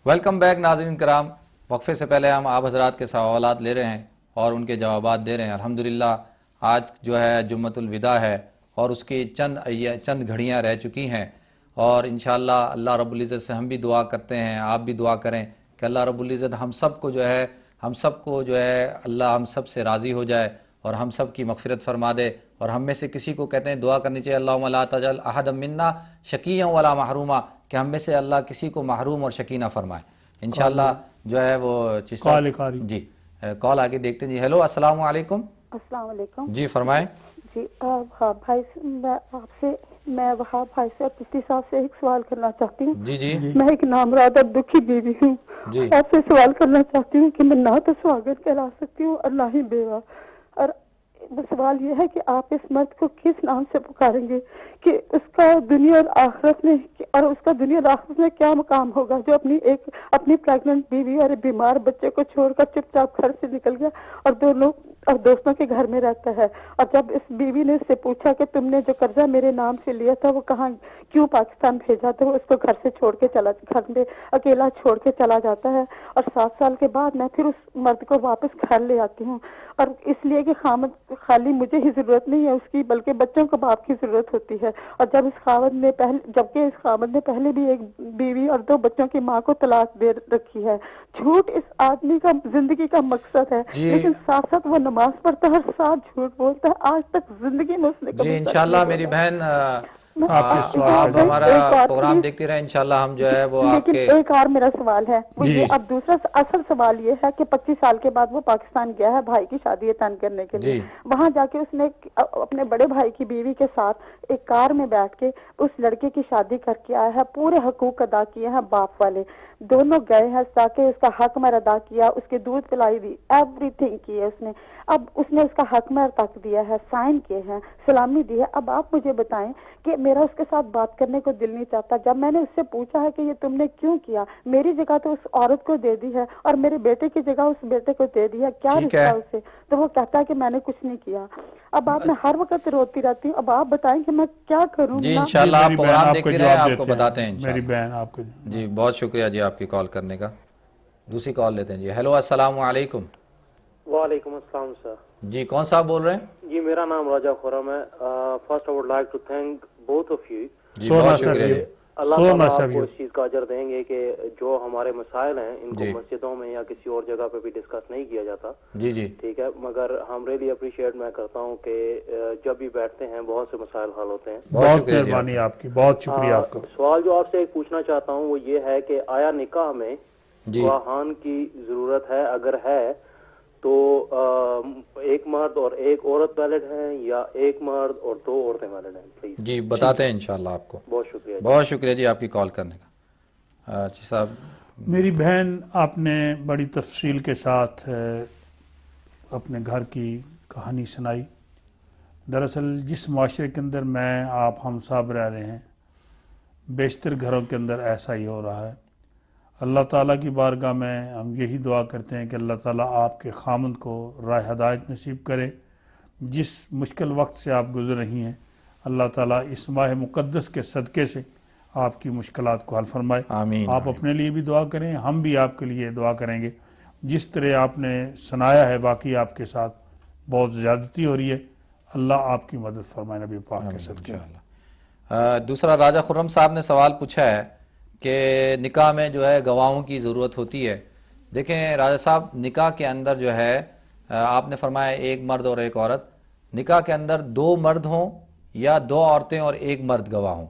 Welcome back ناظرین کرام. وقفے سے پہلے ہم آپ حضرات کے سوالات لے رہے ہیں اور ان کے جوابات دے رہے ہیں. الحمدللہ آج جو ہے جمعۃ الوداع ہے اور اس کی چند گھڑیاں رہ چکی ہیں، اور انشاءاللہ اللہ رب العزت سے ہم بھی دعا کرتے ہیں، آپ بھی دعا کریں کہ اللہ رب العزت ہم سب کو جو ہے اللہ ہم سب سے راضی ہو جائے اور ہم سب کی مغفرت فرما دے. اور ہم میں سے کسی کو کہتے ہیں دعا کرنی چاہیے اللہم لا تجعل احدا منا شقیا ولا محروما، کہ ہم میں سے اللہ کسی کو محروم اور شقی نہ فرمائے. انشاءاللہ جو ہے وہ جی کال آگے دیکھتے ہیں. جی ہیلو، السلام علیکم. السلام علیکم. جی فرمائیں. جی وہاب بھائی، میں وہاب بھائی سے پچھلی صاحب سے ایک سوال کرنا چاہتی ہوں. جی جی میں ایک نامراد اور دکھی بیوی ہوں. جی آپ سے سوال کرنا چاہتی ہوں کہ میں نہ تو سواگت کہلا سکتی ہوں اور نہ ہی بیوہ، اور سوال یہ ہے کہ آپ اس مرد کو کس نام سے پکاریں گے کہ اس کا دنیا اور آخرت میں کیا مقام ہوگا جو اپنی پریگننٹ بیوی اور بیمار بچے کو چھوڑ کر چپ چاپ گھر سے نکل گیا اور دوستوں کے گھر میں رہتا ہے. اور جب اس بیوی نے اس سے پوچھا کہ تم نے جو قرضہ میرے نام سے لیا تھا وہ کیوں پاکستان بھیجا تھا، وہ اس کو گھر سے گھر میں اکیلا چھوڑ کے چلا جاتا ہے. اور 7 سال کے بعد میں پھر اس مرد کو واپس گھر لے آتی ہوں، اور اس لیے کہ خالی مجھے ہی ضرورت نہیں ہے اس کی، بلکہ بچوں کو باپ کی ضرورت ہوتی ہے. اور جبکہ اس خاوند نے پہلے بھی ایک بیوی اور 2 بچوں کی ماں کو طلاق دے رکھی ہے. جھوٹ اس آدمی کا زندگی کا مقصد ہے، لیکن ساتھ ساتھ وہ نماز پڑھتا ہے اور ساتھ جھوٹ بولتا ہے. آج تک زندگی میں اس نے جی انشاءاللہ میری بہن آپ ہمارا پروگرام دیکھتی رہے، انشاءاللہ ہم جو ہے وہ آپ کے. لیکن ایک اور میرا سوال ہے، وہ یہ اب دوسرا اصل سوال یہ ہے کہ 25 سال کے بعد وہ پاکستان گیا ہے بھائی کی شادی اٹینڈ کرنے کے لیے. وہاں جا کے اس نے اپنے بڑے بھائی کی بیوی کے ساتھ ایک کار میں بیٹھ کے اس لڑکے کی شادی کر کے آیا ہے. پورے حقوق ادا کیے ہیں باپ والے، دونوں گئے ہیں تاکہ اس کا حق مہر ادا کیا، اس کے دودھ پلائی دی، ایوری تھنگ کی ہے اس نے. اب اس نے اس کا حق مہر تک دیا ہے، سائن کیے ہیں، سلامی دی ہے. اب آپ مجھے بتائیں کہ میرا اس کے ساتھ بات کرنے کو دل نہیں چاہتا. جب میں نے اس سے پوچھا ہے کہ یہ تم نے کیوں کیا، میری جگہ تو اس عورت کو دے دی ہے اور میرے بیٹے کی جگہ اس بیٹے کو دے دی ہے، کیا رشتہ اسے؟ تو وہ کہتا ہے کہ میں نے کچھ نہیں کیا. اب آپ میں ہر وقت روتی رہتی ہوں، اب آپ بتائیں کہ میں کیا کروں. جی انشاءاللہ آپ پروگرام دیکھتے رہے، آپ کو بتاتے ہیں میری بہن آپ کو. جی بہت شکریہ جی آپ کی کال کرنے کا. دوسری کال لیتے ہیں. جی ہیلو، السلام علیکم. وعلیکم السلام سر. جی کون صاحب بول رہے ہیں؟ جی میرا نام راجہ خورم ہے. First I would like to thank both of you. جی بہت شکریہ جی. اللہ تعالیٰ آپ کو اس چیز کا اجر دیں گے کہ جو ہمارے مسائل ہیں ان کو مسجدوں میں یا کسی اور جگہ پہ بھی ڈسکس نہیں کیا جاتا. جی جی ٹھیک ہے، مگر ہم ریلی اپریشیٹ میں کرتا ہوں کہ جب بھی بیٹھتے ہیں بہت سے مسائل حل ہوتے ہیں. بہت مہربانی آپ کی، بہت شکریہ آپ کا. سوال جو آپ سے ایک پوچھنا چاہتا ہوں وہ یہ ہے کہ آیا نکاح میں گواہان کی ضرورت ہے؟ اگر ہے تو ایک مرد اور ایک عورت ویلڈ ہیں یا ایک مرد اور 2 عورتیں ویلڈ ہیں؟ پلیز جی بتاتے ہیں انشاءاللہ آپ کو. بہت شکریہ. بہت شکریہ جی آپ کی کال کرنے کا. جی صاحب. میری بہن آپ نے بڑی تفصیل کے ساتھ اپنے گھر کی کہانی سنائی. دراصل جس معاشرے کے اندر میں آپ ہم سب رہ رہے ہیں، بیشتر گھروں کے اندر ایسا ہی ہو رہا ہے. اللہ تعالیٰ کی بارگاہ میں ہم یہی دعا کرتے ہیں کہ اللہ تعالیٰ آپ کے خامند کو راہ ہدایت نصیب کرے. جس مشکل وقت سے آپ گزر رہی ہیں، اللہ تعالیٰ اس ماہ مقدس کے صدقے سے آپ کی مشکلات کو حل فرمائے. آمین. آپ اپنے لیے بھی دعا کریں، ہم بھی آپ کے لیے دعا کریں گے. جس طرح آپ نے سنایا ہے واقعی آپ کے ساتھ بہت زیادتی ہو رہی ہے. اللہ آپ کی مدد فرمائے نبی پاک کے صدقے. دوسرا راجہ خرم صاحب نے سوال پوچھا ہے کہ نکاح میں جو ہے گواہوں کی ضرورت ہوتی ہے. دیکھیں راجہ صاحب، نکاح کے اندر جو ہے آپ نے فرمایا ایک مرد اور ایک عورت. نکاح کے اندر 2 مرد ہوں یا 2 عورتیں اور 1 مرد گواہ ہوں،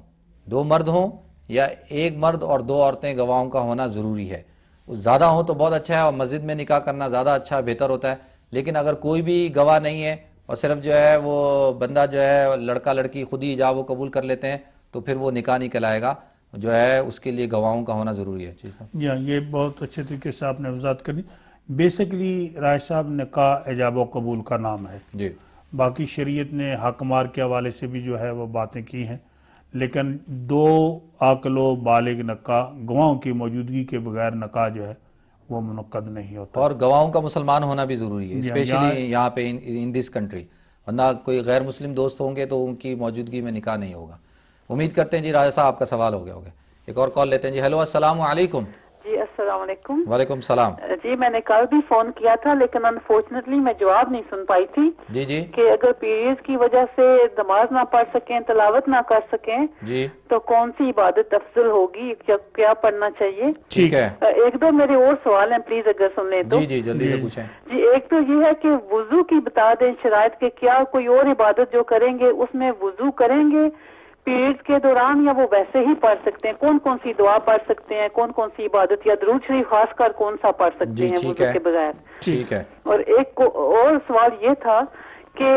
2 مرد ہوں یا 1 مرد اور 2 عورتیں گواہوں کا ہونا ضروری ہے. زیادہ ہوں تو بہت اچھا ہے اور مسجد میں نکاح کرنا زیادہ اچھا بہتر ہوتا ہے. لیکن اگر کوئی بھی گواہ نہیں ہے اور صرف جو ہے وہ بندہ جو ہے لڑکا لڑکی خود ہی ایجاب و قبول کر لیتے ہیں تو پھر وہ نکاح نہیں کہلائے گا، جو ہے اس کے لیے گواہوں کا ہونا ضروری ہے. یہ بہت اچھے طریقے سے آپ نے وضاحت کر دی. بیسکلی راج صاحب نکاح ایجاب و قبول کا نام ہے. جی باقی شریعت نے حق مار کے حوالے سے بھی جو ہے وہ باتیں کی ہیں، لیکن 2 عاقل و بالغ نکاح گواہوں کی موجودگی کے بغیر نکاح جو ہے وہ منعقد نہیں ہوتا. اور گواہوں کا مسلمان ہونا بھی ضروری ہے، اسپیشلی یہاں پہ ان دس کنٹری. ورنہ کوئی غیر مسلم دوست ہوں گے تو ان کی موجودگی میں نکاح نہیں ہوگا. امید کرتے ہیں جی راجہ صاحب آپ کا سوال ہو گیا ہوگا. ایک اور کال لیتے ہیں. جی ہیلو، السلام علیکم. جی السلام علیکم. وعلیکم السلام. جی میں نے کل بھی فون کیا تھا لیکن انفارچونیٹلی میں جواب نہیں سن پائی تھی. جی کہ اگر پیریڈ کی وجہ سے نماز نہ پڑھ سکیں, تلاوت نہ کر سکیں, جی تو کون سی عبادت افضل ہوگی, کیا پڑھنا چاہیے؟ ٹھیک ہے. ایک دو میرے اور سوال ہیں, پلیز اگر سن لیں تو. جی جلدی سے پوچھیں. جی ایک تو یہ ہے کہ وضو کی بتا دیں شرائط کے, کیا کوئی اور عبادت جو کریں گے اس میں وضو کریں گے پیریڈ کے دوران یا وہ ویسے ہی پڑھ سکتے ہیں؟ کون کون سی دعا پڑھ سکتے ہیں, کون کون سی عبادت یا درود شریف خاص کر کون سا پڑھ سکتے ہیں وضو کے بغیر؟ ٹھیک ہے. اور ایک اور سوال یہ تھا کہ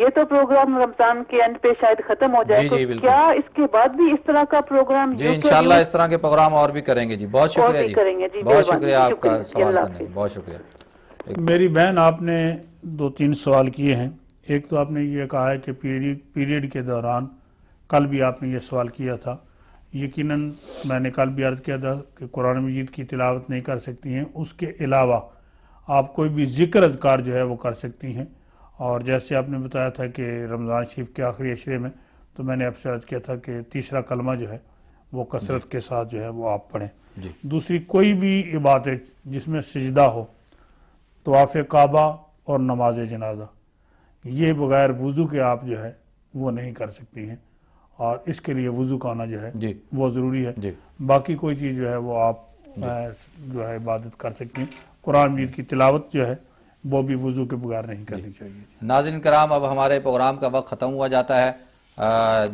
یہ تو پروگرام رمضان کے اینڈ پہ شاید ختم ہو جائے, تو کیا اس کے بعد بھی اس طرح کا پروگرام؟ جی انشاءاللہ اس طرح کے پروگرام اور بھی کریں گے. جی بہت شکریہ جی, بہت شکریہ آپ کا سوال کرنے کا, بہت شکریہ. میری بہن آپ نے 2-3 سوال کیے ہیں. ایک تو آپ نے یہ کہا ہے کہ پیریڈ کے دوران, کل بھی آپ نے یہ سوال کیا تھا, یقیناً میں نے کل بھی عرض کیا تھا کہ قرآن مجید کی تلاوت نہیں کر سکتی ہیں, اس کے علاوہ آپ کوئی بھی ذکر اذکار جو ہے وہ کر سکتی ہیں. اور جیسے آپ نے بتایا تھا کہ رمضان شریف کے آخری عشرے میں, تو میں نے آپ سے عرض کیا تھا کہ تیسرا کلمہ جو ہے وہ کثرت کے ساتھ جو ہے وہ آپ پڑھیں. دوسری کوئی بھی عبادت جس میں سجدہ ہو, طواف کعبہ اور نماز جنازہ, یہ بغیر وضو کے آپ جو ہے وہ نہیں کر سکتی ہیں, اور اس کے لیے وضو کا ہونا جو ہے وہ ضروری ہے. باقی کوئی چیز جو ہے وہ آپ جو ہے عبادت کر سکتی ہیں. قرآن مجید کی تلاوت جو ہے وہ بھی وضو کے بغیر نہیں کرنی چاہیے. ناظرین کرام, اب ہمارے پروگرام کا وقت ختم ہوا جاتا ہے.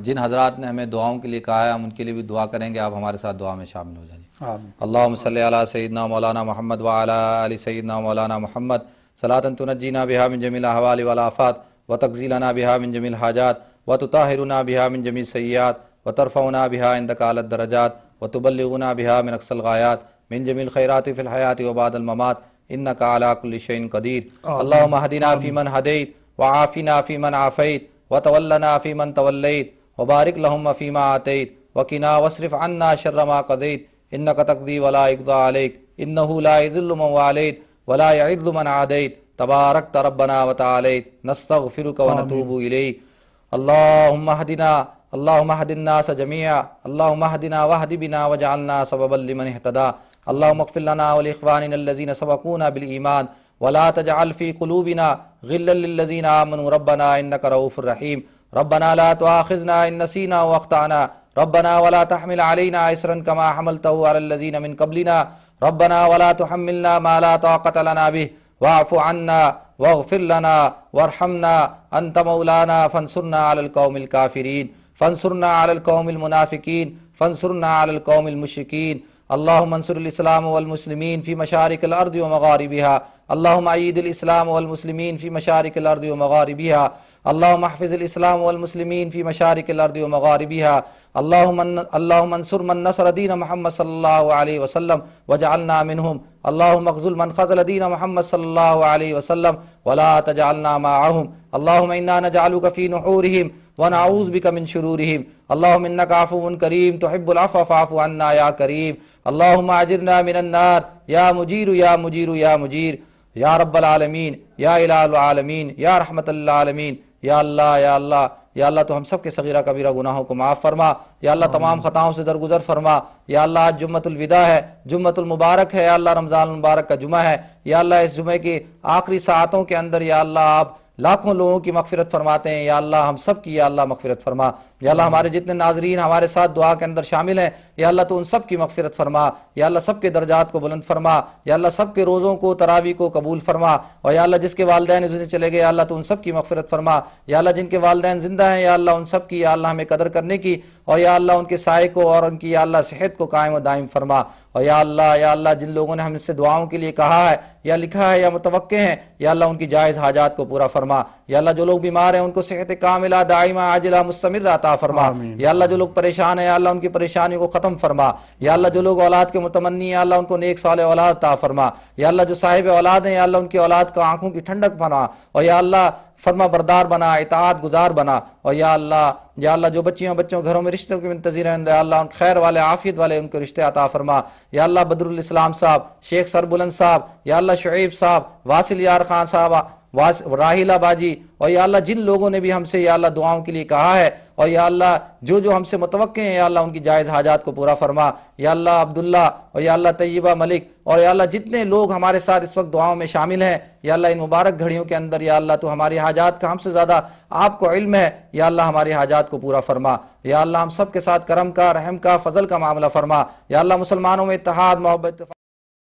جن حضرات نے ہمیں دعاؤں کے لیے کہا ہے ہم ان کے لیے بھی دعا کریں گے. آپ ہمارے ساتھ دعا میں شامل ہو جائیں. اللہم صلی علی سیدنا مولانا محمد وعلی آل سیدنا مولانا محمد صلاۃ تنجینا بہا من جمیع الاحوال والآفات وتقضی لنا بہا من جمیع الحاجات وتطہرنا بہا من جمیع السیئات وترفعنا بہا عندک اعلی الدرجات وتبلغنا بہا من اقصى الغایات من جمیع الخیرات فی الحیات وبعد الممات انک علی کل شیء قدیر. اللہم اہدنا فیمن ہدیت وعافنا فیمن عافیت وتولنا فیمن تولیت وبارک لہم فیما آتیت وقنا واصرف عنا شر ما قضیت انک تقضی ولا یقضی علیک انہ لا یذل من والیت ولا یعز من عادیت تبارکت ربنا وتعالیت نستغفرک ونتوب الیک. اللہم اہدنا اللہم اہد الناس جميعا اللہم اہدنا واہد بنا وجعلنا سببا لمن اہتدى. اللہم اغفر لنا ولاخواننا الذین سبقونا بالایمان ولا تجعل في قلوبنا غلا للذین آمنوا ربنا انک رؤوف رحیم. ربنا لا تؤاخذنا ان نسینا واخطأنا ربنا ولا تحمل علينا إصرا كما حملته على الذين من قبلنا ربنا ولا تحملنا ما لا طاقة لنا به واعف عنا واغفر لنا وارحمنا أنت مولانا فانصرنا على القوم الكافرين فانصرنا على القوم المنافقين فانصرنا على القوم المشركين. اللهم انصر الإسلام والمسلمين في مشارق الأرض ومغاربها. اللهم أيد الإسلام والمسلمين في مشارق الأرض ومغاربها. اللهم احفظ الإسلام والمسلمين في مشارق الأرض ومغاربها. اللهم انصر من نصر دين محمد صلى الله عليه وسلم واجعلنا منهم. اللهم اخذل من خذل دين محمد صلى الله عليه وسلم ولا تجعلنا معهم. اللهم إنا نجعلك في نحورهم ونعوذ بك من شرورهم. اللهم إنك عفو كريم تحب العفو فاعف عنا يا كريم. اللهم أجرنا من النار يا مجير يا مجير يا مجير یا رب العالمین یا الہ العالمین یا رحمت للعالمین. یا اللہ یا اللہ یا اللہ تو ہم سب کے صغیرہ کبیرہ گناہوں کو معاف فرما. یا اللہ تمام خطاؤں سے درگزر فرما. یا اللہ آج جمعۃ الوداع ہے, جمعۃ المبارک ہے. یا اللہ رمضان المبارک کا جمعہ ہے. یا اللہ اس جمعے کی آخری ساعتوں کے اندر یا اللہ آپ لاکھوں لوگوں کی مغفرت فرماتے ہیں. یا اللہ ہم سب کی یا اللہ مغفرت فرما. یا اللہ ہمارے جتنے ناظرین ہمارے ساتھ دعا کے اندر شامل ہیں یا اللہ تو ان سب کی مغفرت فرما. یا اللہ سب کے درجات کو بلند فرما. یا اللہ سب کے روزوں کو تراویح کو قبول فرما. اور یا اللہ جس کے والدین اس دنیا چلے گئے یا اللہ تو ان سب کی مغفرت فرما. یا اللہ جن کے والدین زندہ ہیں یا اللہ ان سب کی یا اللہ ہمیں قدر کرنے کی, اور یا اللہ ان کے سائے کو اور ان کی یا اللہ صحت کو قائم و دائم فرما. اور یا اللہ جن لوگوں نے ہم سے دعاؤں کے لیے کہا ہے یا لکھا ہے یا متوقع ہیں یا اللہ ان کی جائز حاجات کو پورا فرما. یا اللہ جو لوگ بیمار ہیں ان کو صحت کاملہ دائمہ عاجلہ مستمر عطا فرما. یا اللہ جو لوگ پریشان ہیں یا اللہ ان کی پریشانیوں کو ختم فرما. یا اللہ جو لوگ اولاد کے متمنی ہیں یا اللہ ان کو نیک صالح اولاد عطا فرما. یا اللہ جو صاحب اولاد ہیں یا اللہ ان کی اولاد کو آنکھوں کی ٹھنڈک بنا, اور یا اللہ فرما بردار بنا, اطاعت گزار بنا. اور یا اللہ جو بچوں گھروں میں رشتوں کے منتظر ہیں یا اللہ ان خیر والے عافیت والے ان کو رشتے عطا فرما. یا اللہ بدر الاسلام صاحب, شیخ سربلند صاحب, یا اللہ شعیب صاحب, واصل یار خان صاحب, راہیلہ باجی, اور یا اللہ جن لوگوں نے بھی ہم سے یا اللہ دعاؤں کے لیے کہا ہے اور یا اللہ جو جو ہم سے متوقع ہیں یا اللہ ان کی جائز حاجات کو پورا فرما. یا اللہ عبداللہ اور یا اللہ طیبہ ملک اور یا اللہ جتنے لوگ ہمارے ساتھ اس وقت دعاؤں میں شامل ہیں یا اللہ ان مبارک گھڑیوں کے اندر یا اللہ تو ہماری حاجات کا ہم سے زیادہ آپ کو علم ہے. یا اللہ ہماری حاجات کو پورا فرما. یا اللہ ہم سب کے ساتھ کرم کا، رحم کا، فضل کا معاملہ فرما. یا اللہ مسلمانوں میں اتحاد، محبت